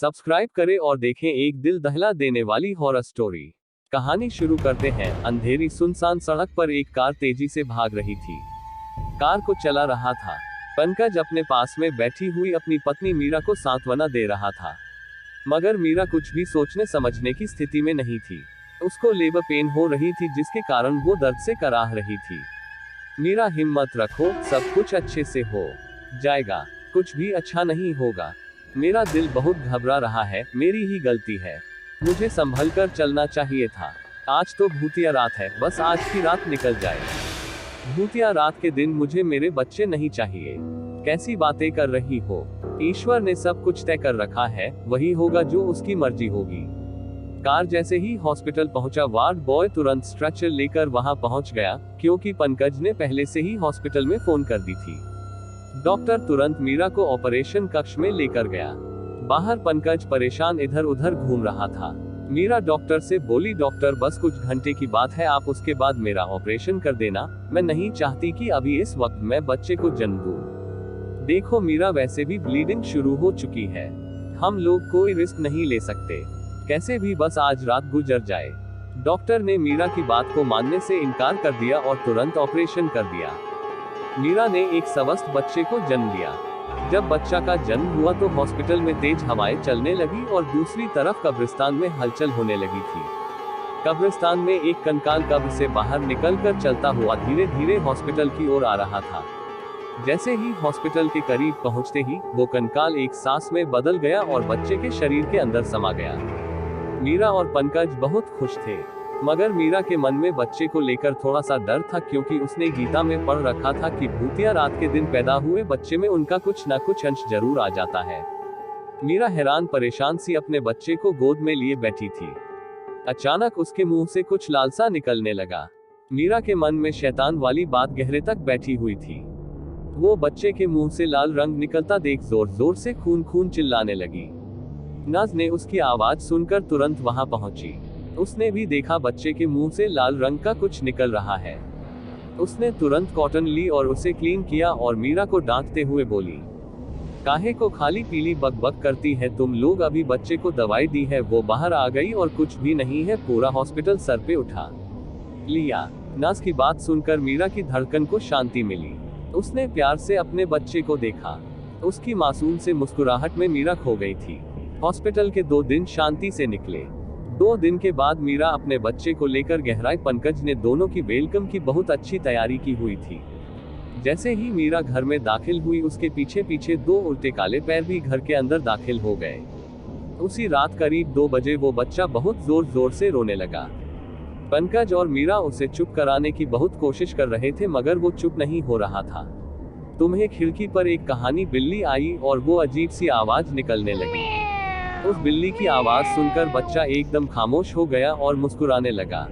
Subscribe करें और देखें एक दिल दहला देने वाली हॉरर स्टोरी। कहानी शुरू करते हैं। अंधेरी सुनसान सड़क पर एक कार तेजी से भाग रही थी। कार को चला रहा था पंकज अपने पास में बैठी हुई अपनी पत्नी मीरा को सांत्वना दे रहा था, मगर मीरा कुछ भी सोचने समझने की स्थिति में नहीं थी। उसको लेबर पेन हो रही थी जिसके कारण वो दर्द से कराह रही थी। मीरा, हिम्मत रखो, सब कुछ अच्छे से हो जाएगा, कुछ भी अच्छा नहीं होगा। मेरा दिल बहुत घबरा रहा है, मेरी ही गलती है, मुझे संभल कर चलना चाहिए था। आज तो भूतिया रात है, बस आज की रात निकल जाए। भूतिया रात के दिन मुझे मेरे बच्चे नहीं चाहिए। कैसी बातें कर रही हो? ईश्वर ने सब कुछ तय कर रखा है, वही होगा जो उसकी मर्जी होगी। कार जैसे ही हॉस्पिटल पहुंचा, वार्ड बॉय तुरंत स्ट्रेचर लेकर वहां पहुंच गया, क्योंकि पंकज ने पहले से ही हॉस्पिटल में फोन कर दी थी। डॉक्टर तुरंत मीरा को ऑपरेशन कक्ष में लेकर गया। बाहर पंकज परेशान इधर उधर घूम रहा था। मीरा डॉक्टर से बोली, डॉक्टर बस कुछ घंटे की बात है, आप उसके बाद मेरा ऑपरेशन कर देना। मैं नहीं चाहती कि अभी इस वक्त मैं बच्चे को जन्म दूं। देखो मीरा, वैसे भी ब्लीडिंग शुरू हो चुकी है, हम लोग कोई रिस्क नहीं ले सकते, कैसे भी बस आज रात गुजर जाए। डॉक्टर ने मीरा की बात को मानने से इनकार कर दिया और तुरंत ऑपरेशन कर दिया। मीरा ने एक स्वस्थ बच्चे को जन्म दिया। जब बच्चा का जन्म हुआ तो हॉस्पिटल में तेज हवाएं चलने लगी और दूसरी तरफ कब्रिस्तान में हलचल होने लगी थी। कब्रिस्तान में एक कंकाल कब्र से बाहर निकलकर चलता हुआ धीरे धीरे हॉस्पिटल की ओर आ रहा था। जैसे ही हॉस्पिटल के करीब पहुंचते ही वो कंकाल एक सांस में बदल गया और बच्चे के शरीर के अंदर समा गया। मीरा और पंकज बहुत खुश थे, मगर मीरा के मन में बच्चे को लेकर थोड़ा सा डर था, क्योंकि उसने गीता में पढ़ रखा था कि भूतिया रात के दिन पैदा हुए बच्चे में उनका कुछ न कुछ अंश जरूर आ जाता है। मीरा हैरान परेशान सी अपने बच्चे को गोद में लिए बैठी थी। अचानक उसके मुंह से कुछ लालसा निकलने लगा। मीरा के मन में शैतान वाली बात गहरे तक बैठी हुई थी। वो बच्चे के मुंह से लाल रंग निकलता देख जोर जोर से खून खून चिल्लाने लगी। नाज ने उसकी आवाज सुनकर तुरंत वहां पहुंची। उसने भी देखा बच्चे के मुंह से लाल रंग का कुछ निकल रहा है। उसने तुरंत कॉटन ली और उसे क्लीन किया और मीरा को डांटते हुए बोली, काहे को खाली पीली बक करती है तुम लोग, अभी बच्चे को दवाई दी है, वो बाहर आ गई और कुछ भी नहीं है, पूरा हॉस्पिटल सर पे उठा लिया। नाज की बात सुनकर मीरा की धड़कन को शांति मिली। उसने प्यार से अपने बच्चे को देखा। उसकी मासूम से मुस्कुराहट में मीरा खो गई थी। हॉस्पिटल के 2 दिन शांति से निकले। 2 दिन के बाद मीरा अपने बच्चे को लेकर गहराई। पंकज ने दोनों की वेलकम की बहुत अच्छी तैयारी की हुई थी। जैसे ही मीरा घर में दाखिल हुई, उसके पीछे पीछे 2 उल्टे काले पैर भी घर के अंदर दाखिल हो गए। उसी रात करीब 2 बजे वो बच्चा बहुत जोर जोर से रोने लगा। पंकज और मीरा उसे चुप कराने की बहुत कोशिश कर रहे थे, मगर वो चुप नहीं हो रहा था। तुम्हें खिड़की पर एक कहानी बिल्ली आई और वो अजीब सी आवाज निकलने लगी। उस बिल्ली की आवाज सुनकर बच्चा एकदम खामोश हो गया और मुस्कुराने लगा।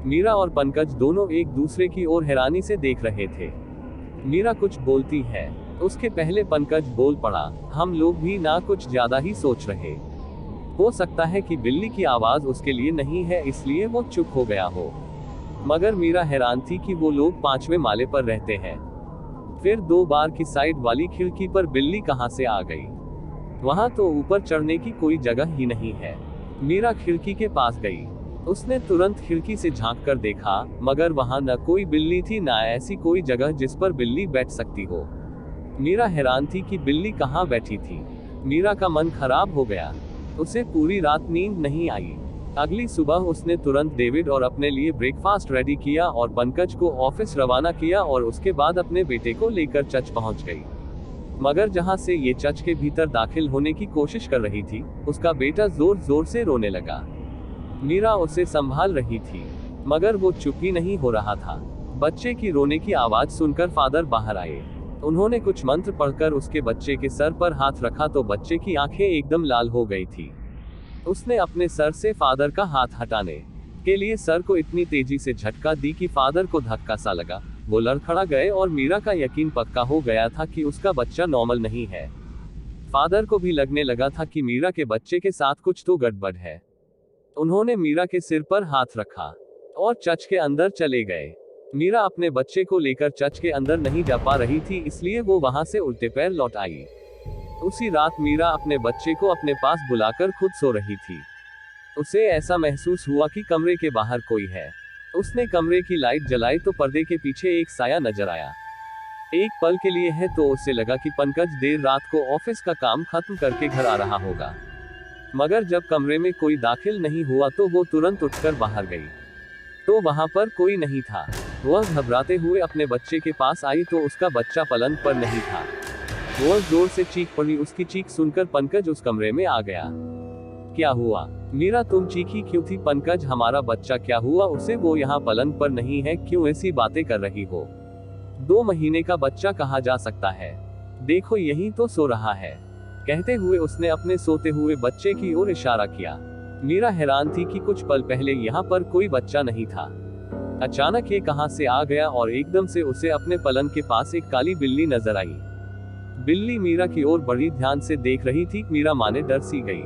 मीरा और पंकज दोनों एक दूसरे की ओर हैरानी से देख रहे थे। मीरा कुछ बोलती है, उसके पहले पंकज बोल पड़ा, हम लोग भी ना कुछ ज्यादा ही सोच रहे, हो सकता है कि बिल्ली की आवाज उसके लिए नहीं है, इसलिए वो चुप हो गया हो। मगर मीरा हैरान थी कि वो लोग 5वें माले पर रहते हैं, फिर 2 बार की साइड वाली खिड़की पर बिल्ली कहां से आ गई? वहां तो ऊपर चढ़ने की कोई जगह ही नहीं है। मीरा खिड़की के पास गई। उसने तुरंत खिड़की से झांक कर देखा, मगर वहां न कोई बिल्ली थी, न ऐसी कोई जगह जिस पर बिल्ली बैठ सकती हो। मीरा हैरान थी कि बिल्ली कहां बैठी थी। मीरा का मन खराब हो गया। उसे पूरी रात नींद नहीं आई। अगली सुबह उसने तुरंत डेविड और अपने लिए ब्रेकफास्ट रेडी किया और पंकज को ऑफिस रवाना किया और उसके बाद अपने बेटे को लेकर चर्च पहुंच गई। मगर जहां से ये चर्च के भीतर दाखिल होने की कोशिश कर रही थी, उसका बेटा जोर जोर से रोने लगा। मीरा उसे संभाल रही थी, मगर वो चुप ही नहीं हो रहा था। बच्चे की रोने की आवाज सुनकर फादर बाहर आए। उन्होंने कुछ मंत्र पढ़कर उसके बच्चे के सर पर हाथ रखा तो बच्चे की आंखें एकदम लाल हो गई थी। उसने अपने सर से फादर का हाथ हटाने के लिए सर को इतनी तेजी से झटका दी कि फादर को धक्का सा लगा। वो लड़खड़ा गए और मीरा का यकीन पक्का हो गया था कि उसका बच्चा नॉर्मल नहीं है। फादर को भी लगने लगा था कि मीरा के बच्चे के साथ कुछ तो गड़बड़ है। उन्होंने मीरा के सिर पर हाथ रखा और चर्च के अंदर चले गए। मीरा अपने बच्चे को लेकर चर्च के अंदर नहीं जा पा रही थी, इसलिए वो वहां से उल्टे पैर लौट आई। उसी रात मीरा अपने बच्चे को अपने पास बुलाकर खुद सो रही थी। उसे ऐसा महसूस हुआ कि कमरे के बाहर कोई है। उसने कमरे की लाइट जलाई तो पर्दे के पीछे एक साया नजर आया। एक पल के लिए है तो उसे लगा कि पंकज देर रात को ऑफिस का काम खत्म करके घर आ रहा होगा। मगर जब कमरे में कोई दाखिल नहीं हुआ तो वो तुरंत उठकर बाहर गई, तो वहां पर कोई नहीं था। वह घबराते हुए अपने बच्चे के पास आई तो उसका बच्चा पलंग पर नहीं था। वह जोर से चीख पड़ी। उसकी चीख सुनकर पंकज उस कमरे में आ गया। क्या हुआ मीरा, तुम चीखी क्यों थी? पंकज, हमारा बच्चा क्या हुआ उसे? वो यहाँ पलंग पर नहीं है। क्यों ऐसी बातें कर रही हो? 2 महीने का बच्चा कहा जा सकता है? देखो यही तो सो रहा है। कहते हुए उसने अपने सोते हुए बच्चे की ओर इशारा किया। मीरा हैरान थी कि कुछ पल पहले यहाँ पर कोई बच्चा नहीं था। अचानक ये कहां से आ गया और एकदम से उसे अपने पलंग के पास एक काली बिल्ली नजर आई। बिल्ली मीरा की ओर बड़ी ध्यान से देख रही थी। मीरा माने डर सी गई,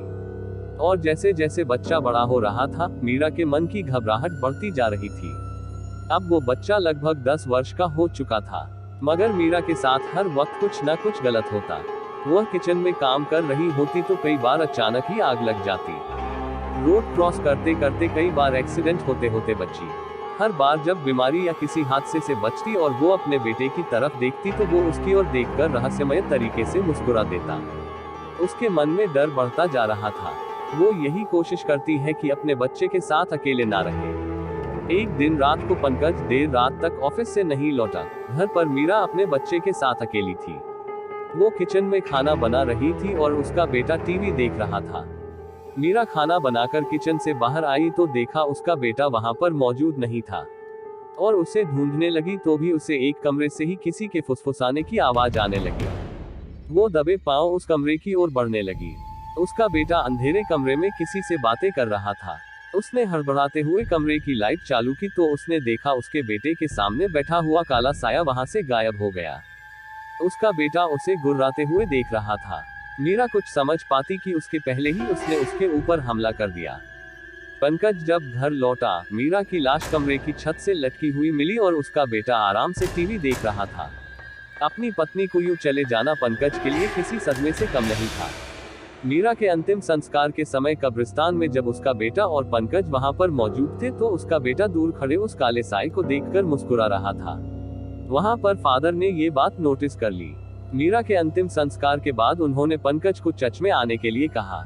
और जैसे जैसे बच्चा बड़ा हो रहा था मीरा के मन की घबराहट बढ़ती जा रही थी। अब वो बच्चा लगभग 10 वर्ष का हो चुका था, मगर मीरा के साथ हर वक्त कुछ न कुछ गलत होता। वह किचन में काम कर रही होती तो कई बार अचानक ही आग लग जाती। रोड क्रॉस करते करते कई बार एक्सीडेंट होते होते बची। हर बार जब बीमारी या किसी हादसे से बचती और वो अपने बेटे की तरफ देखती तो वो उसकी ओर देखकर रहस्यमय तरीके से मुस्कुरा देता। उसके मन में डर बढ़ता जा रहा था। वो यही कोशिश करती है कि अपने बच्चे के साथ अकेले ना रहे। एक दिन रात को पंकज देर रात तक ऑफिस से नहीं लौटा। घर पर मीरा अपने बच्चे के साथ अकेली थी। वो किचन में खाना बना रही थी और उसका बेटा टीवी देख रहा था। मीरा खाना बनाकर किचन से बाहर आई तो देखा उसका बेटा वहां पर मौजूद नहीं था, और उसे ढूंढने लगी तो भी उसे एक कमरे से ही किसी के फुसफुसाने की आवाज आने लगी। वो दबे पांव उस कमरे की ओर बढ़ने लगी। उसका बेटा अंधेरे कमरे में किसी से बातें कर रहा था। उसने हड़बड़ाते हुए कमरे की लाइट चालू की तो उसने देखा उसके बेटे के सामने बैठा हुआ काला साया वहां से गायब हो गया। उसका बेटा उसे गुर्राते हुए देख रहा था। मीरा कुछ समझ पाती कि उसके पहले ही उसने उसके ऊपर हमला कर दिया। पंकज जब घर लौटा मीरा की लाश कमरे की छत से लटकी हुई मिली और उसका बेटा आराम से टीवी देख रहा था। अपनी पत्नी को यूं चले जाना पंकज के लिए किसी सदमे से कम नहीं था। मीरा के अंतिम संस्कार के समय कब्रिस्तान में जब उसका बेटा और पंकज वहां पर मौजूद थे तो उसका बेटा दूर खड़े उस काले साए को देखकर मुस्कुरा रहा था। वहां पर फादर ने ये बात नोटिस कर ली। मीरा के अंतिम संस्कार के बाद उन्होंने पंकज को चर्च में आने के लिए कहा।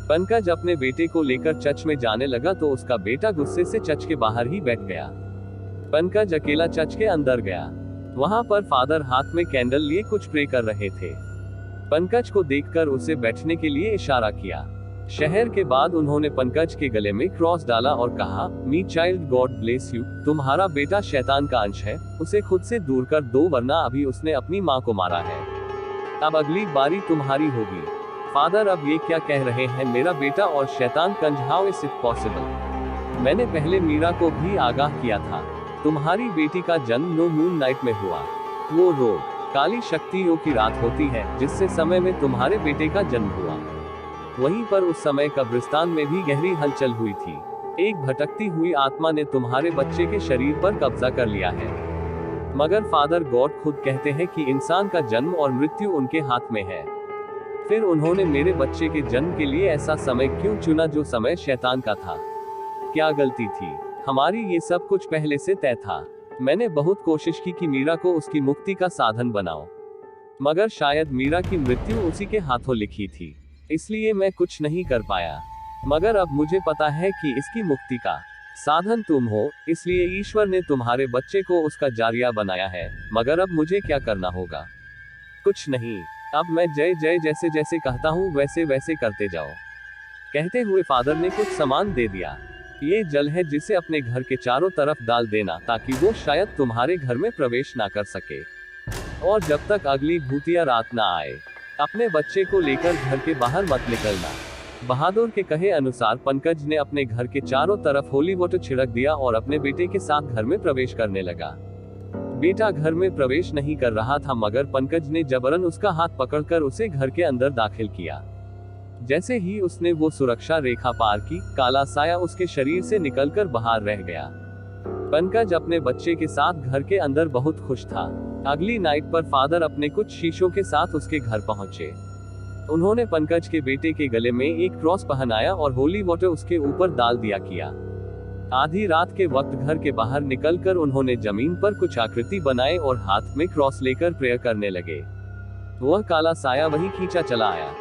पंकज अपने बेटे को लेकर चर्च में जाने लगा तो उसका बेटा गुस्से से चर्च के बाहर ही बैठ गया। पंकज अकेला चर्च के अंदर गया। वहां पर फादर हाथ में कैंडल लिए कुछ प्रे कर रहे थे। पंकज को देखकर उसे बैठने के लिए इशारा किया। शहर के बाद उन्होंने पंकज के गले में क्रॉस डाला और कहा, मी चाइल्ड, गॉड ब्लेस यू। तुम्हारा बेटा शैतान का अंश है, उसे खुद से दूर कर दो वरना अभी उसने अपनी माँ को मारा है। अब अगली बारी तुम्हारी होगी। फादर अब ये क्या कह रहे हैं? मेरा बेटा और शैतान कंज, हाउ इज इट पॉसिबल? मैंने पहले मीरा को भी आगाह किया था। तुम्हारी बेटी का जन्म नो मून नाइट में हुआ। वो रोज काली शक्तियों की रात होती है जिससे समय में तुम्हारे बेटे का जन्म हुआ। वहीं पर उस समय कब्रिस्तान में भी गहरी हलचल हुई थी। एक भटकती हुई आत्मा ने तुम्हारे बच्चे के शरीर पर कब्जा कर लिया है। मगर फादर गॉड खुद कहते हैं कि इंसान का जन्म और मृत्यु उनके हाथ में है। फिर उन्होंने मेरे बच्चे के जन्म के लिए ऐसा समय क्यों चुना जो समय शैतान का था? क्या गलती थी हमारी? ये सब कुछ पहले से तय था। मैंने बहुत कोशिश की कि मीरा को उसकी मुक्ति का साधन बनाओ, मगर शायद मीरा की मृत्यु उसी के हाथों लिखी थी, इसलिए मैं कुछ नहीं कर पाया। मगर अब मुझे पता है कि इसकी मुक्ति का साधन तुम हो, इसलिए ईश्वर ने तुम्हारे बच्चे को उसका जारिया बनाया है। मगर अब मुझे क्या करना होगा? कुछ नहीं, अब मैं जय जय जैसे जैसे कहता हूँ वैसे वैसे करते जाओ। कहते हुए फादर ने कुछ सामान दे दिया। ये जल है जिसे अपने घर के चारों तरफ डाल देना ताकि वो शायद तुम्हारे घर में प्रवेश ना कर सके, और जब तक अगली भूतिया रात ना आए अपने बच्चे को लेकर घर के बाहर मत निकलना। बहादुर के कहे अनुसार पंकज ने अपने घर के चारों तरफ होली वाटर छिड़क दिया और अपने बेटे के साथ घर में प्रवेश करने लगा। बेटा घर में प्रवेश नहीं कर रहा था, मगर पंकज ने जबरन उसका हाथ पकड़कर उसे घर के अंदर दाखिल किया। जैसे ही उसने वो सुरक्षा रेखा पार की, काला साया उसके शरीर से निकलकर बाहर रह गया। पंकज अपने बच्चे के साथ घर के अंदर बहुत खुश था। अगली नाइट पर फादर अपने कुछ शीशों के साथ उसके घर पहुंचे। उन्होंने पंकज के बेटे के गले में एक क्रॉस पहनाया और होली वाटर उसके ऊपर डाल दिया किया। आधी रात के वक्त घर के बाहर निकलकर उन्होंने जमीन पर कुछ आकृति बनाए और हाथ में क्रॉस लेकर प्रेयर करने लगे। वह काला साया वही खींचा चला आया।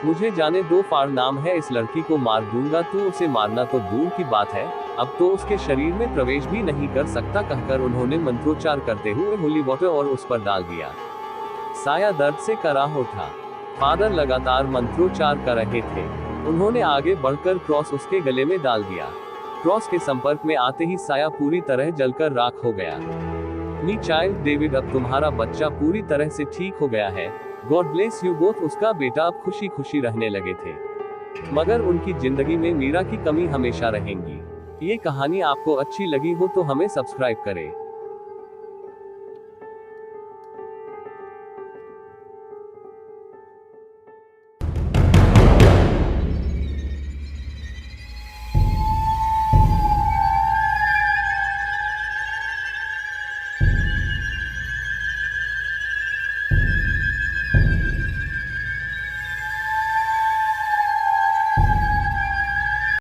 मुझे जाने दो, फाड़ नाम है, इस लड़की को मार दूंगा, तो उसे मारना तो दूर की बात है, अब तो उसके शरीर में प्रवेश भी नहीं कर सकता, कहकर उन्होंने मंत्रोच्चार करते हुए होली वाटर और उस पर डाल दिया। साया दर्द से कराह उठा। फादर लगातार मंत्रोच्चार कर रहे थे। उन्होंने आगे बढ़कर क्रॉस उसके गले में डाल दिया। क्रॉस के संपर्क में आते ही साया पूरी तरह जलकर राख हो गया। मी चाइल्ड डेविड, अब तुम्हारा बच्चा पूरी तरह से ठीक हो गया है, गॉड ब्लेस यू बोथ। उसका बेटा अब खुशी खुशी रहने लगे थे, मगर उनकी जिंदगी में मीरा की कमी हमेशा रहेंगी। ये कहानी आपको अच्छी लगी हो तो हमें सब्सक्राइब करें।